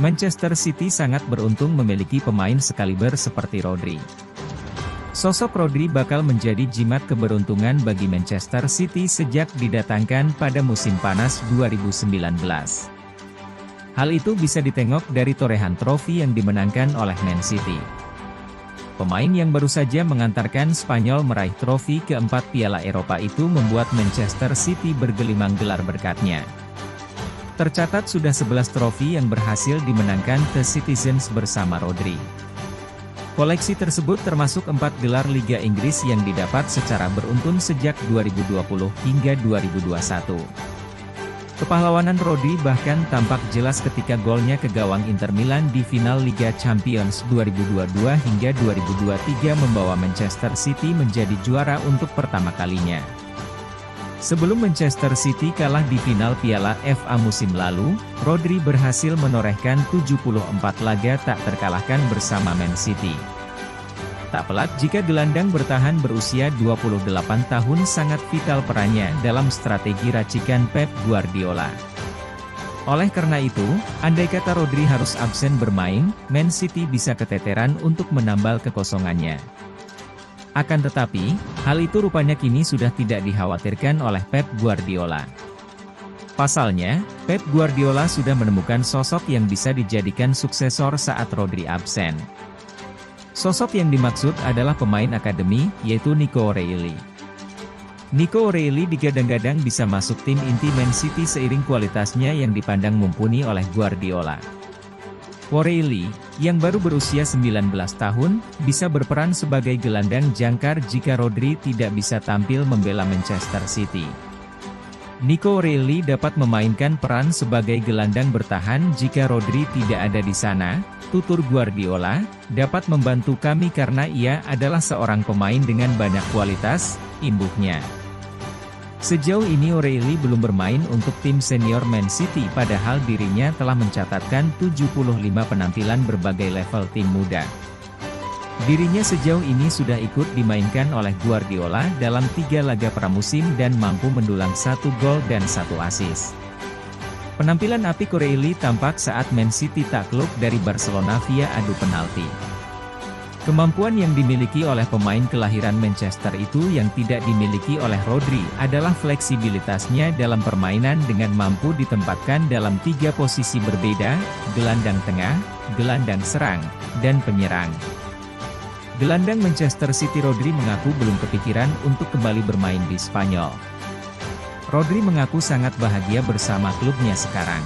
Manchester City sangat beruntung memiliki pemain sekaliber seperti Rodri. Sosok Rodri bakal menjadi jimat keberuntungan bagi Manchester City sejak didatangkan pada musim panas 2019. Hal itu bisa ditengok dari torehan trofi yang dimenangkan oleh Man City. Pemain yang baru saja mengantarkan Spanyol meraih trofi keempat Piala Eropa itu membuat Manchester City bergelimang gelar berkatnya. Tercatat sudah 11 trofi yang berhasil dimenangkan The Citizens bersama Rodri. Koleksi tersebut termasuk 4 gelar Liga Inggris yang didapat secara beruntun sejak 2020 hingga 2021. Kepahlawanan Rodri bahkan tampak jelas ketika golnya ke gawang Inter Milan di final Liga Champions 2022 hingga 2023 membawa Manchester City menjadi juara untuk pertama kalinya. Sebelum Manchester City kalah di final Piala FA musim lalu, Rodri berhasil menorehkan 74 laga tak terkalahkan bersama Man City. Tak pelat jika gelandang bertahan berusia 28 tahun sangat vital perannya dalam strategi racikan Pep Guardiola. Oleh karena itu, andai kata Rodri harus absen bermain, Man City bisa keteteran untuk menambal kekosongannya. Akan tetapi, hal itu rupanya kini sudah tidak dikhawatirkan oleh Pep Guardiola. Pasalnya, Pep Guardiola sudah menemukan sosok yang bisa dijadikan suksesor saat Rodri absen. Sosok yang dimaksud adalah pemain akademi, yaitu Nico Reilly. Nico Reilly digadang-gadang bisa masuk tim inti Man City seiring kualitasnya yang dipandang mumpuni oleh Guardiola. Reilly, yang baru berusia 19 tahun, bisa berperan sebagai gelandang jangkar jika Rodri tidak bisa tampil membela Manchester City. Nico Reilly dapat memainkan peran sebagai gelandang bertahan jika Rodri tidak ada di sana, tutur Guardiola, dapat membantu kami karena ia adalah seorang pemain dengan banyak kualitas, imbuhnya. Sejauh ini Reilly belum bermain untuk tim senior Man City padahal dirinya telah mencatatkan 75 penampilan berbagai level tim muda. Dirinya sejauh ini sudah ikut dimainkan oleh Guardiola dalam 3 laga pramusim dan mampu mendulang 1 gol dan 1 assist. Penampilan apik Reilly tampak saat Man City takluk dari Barcelona via adu penalti. Kemampuan yang dimiliki oleh pemain kelahiran Manchester itu yang tidak dimiliki oleh Rodri adalah fleksibilitasnya dalam permainan dengan mampu ditempatkan dalam 3 posisi berbeda, gelandang tengah, gelandang serang, dan penyerang. Gelandang Manchester City Rodri mengaku belum kepikiran untuk kembali bermain di Spanyol. Rodri mengaku sangat bahagia bersama klubnya sekarang.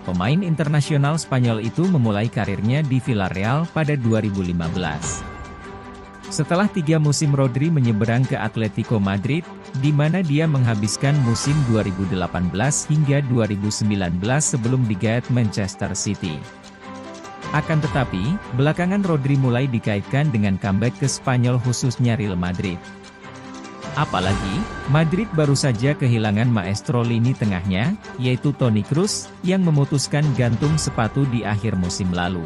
Pemain internasional Spanyol itu memulai karirnya di Villarreal pada 2015. Setelah 3 musim Rodri menyeberang ke Atletico Madrid, di mana dia menghabiskan musim 2018 hingga 2019 sebelum digait Manchester City. Akan tetapi, belakangan Rodri mulai dikaitkan dengan comeback ke Spanyol khususnya Real Madrid. Apalagi, Madrid baru saja kehilangan maestro lini tengahnya, yaitu Toni Kroos, yang memutuskan gantung sepatu di akhir musim lalu.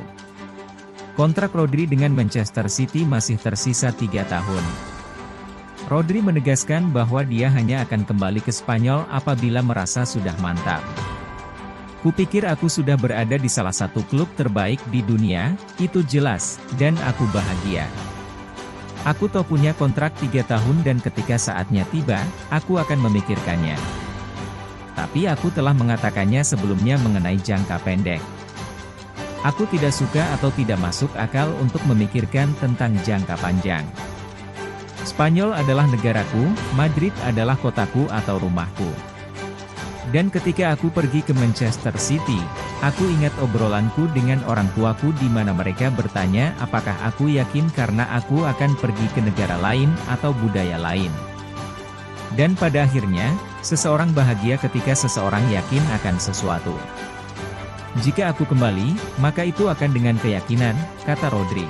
Kontrak Rodri dengan Manchester City masih tersisa 3 tahun. Rodri menegaskan bahwa dia hanya akan kembali ke Spanyol apabila merasa sudah mantap. Kupikir aku sudah berada di salah satu klub terbaik di dunia, itu jelas, dan aku bahagia. Aku tahu punya kontrak 3 tahun dan ketika saatnya tiba, aku akan memikirkannya. Tapi aku telah mengatakannya sebelumnya mengenai jangka pendek. Aku tidak suka atau tidak masuk akal untuk memikirkan tentang jangka panjang. Spanyol adalah negaraku, Madrid adalah kotaku atau rumahku. Dan ketika aku pergi ke Manchester City, aku ingat obrolanku dengan orang tuaku di mana mereka bertanya apakah aku yakin karena aku akan pergi ke negara lain atau budaya lain. Dan pada akhirnya, seseorang bahagia ketika seseorang yakin akan sesuatu. Jika aku kembali, maka itu akan dengan keyakinan, kata Rodri.